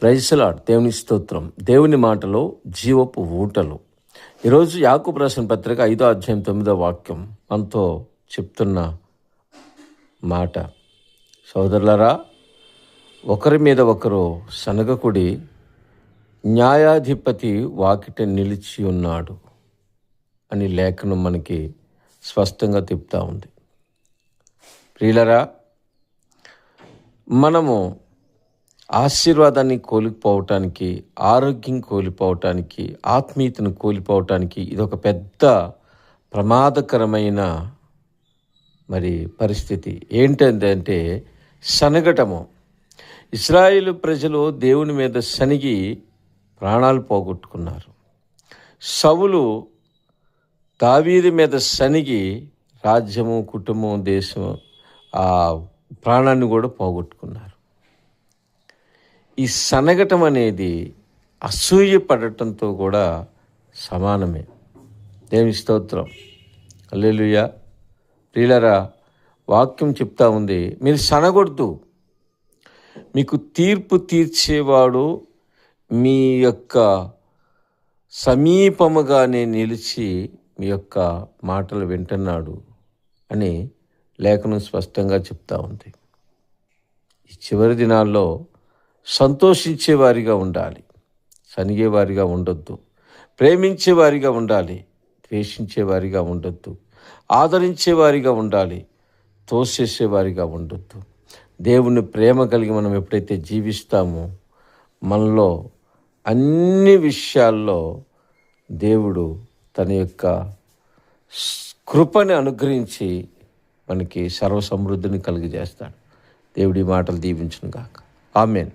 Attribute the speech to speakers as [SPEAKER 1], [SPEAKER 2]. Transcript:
[SPEAKER 1] Praise lord. దేవుని స్తోత్రం. దేవుని మాటలో జీవపు ఊటలు. ఈరోజు యాకోబు రాసిన పత్రిక 5వ అధ్యాయం 9వ వాక్యం మనతో చెప్తున్న మాట, సోదరులారా, ఒకరి మీద ఒకరు సనగకుడి, న్యాయాధిపతి వాకిట నిలిచి ఉన్నాడు అని లేఖనం మనకి స్పష్టంగా చెప్తా ఉంది. ప్రియులరా, మనము ఆశీర్వాదాన్ని కోల్పోవటానికి, ఆరోగ్యం కోల్పోవటానికి, ఆత్మీయతను కోల్పోవటానికి ఇదొక పెద్ద ప్రమాదకరమైన పరిస్థితి. ఏంటంటే సనగటము. ఇశ్రాయేలు ప్రజలు దేవుని మీద సనిగి ప్రాణాలు పోగొట్టుకున్నారు. సౌలు దావీదు మీద సనిగి రాజ్యము, కుటుంబం, దేశం, ఆ ప్రాణాన్ని కూడా పోగొట్టుకున్నారు. ఈ సనగటం అనేది అసూయ పడటంతో కూడా సమానమే. దేవుని స్తోత్రం. హల్లెలూయా. ప్రియులారా, వాక్యం చెప్తా ఉంది, మీరు సనగొద్దు. మీకు తీర్పు తీర్చేవాడు మీ యొక్క సమీపముగానే నిలిచి మీ యొక్క మాటలు వింటున్నాడు అని లేఖనం స్పష్టంగా చెప్తా ఉంది. ఈ చివరి దినాల్లో సంతోషించేవారిగా ఉండాలి, సనిగేవారిగా ఉండొద్దు. ప్రేమించేవారిగా ఉండాలి, ద్వేషించేవారిగా ఉండొద్దు. ఆదరించేవారిగా ఉండాలి, తోసేసేవారిగా ఉండొద్దు. దేవుని ప్రేమ కలిగి మనం ఎప్పుడైతే జీవిస్తామో మనలో అన్ని విషయాల్లో దేవుడు తన యొక్క కృపని అనుగ్రహించి మనకి సర్వసమృద్ధిని కలిగజేస్తాడు. దేవుడి మాటలు దీవించును గాక. ఆమేన్.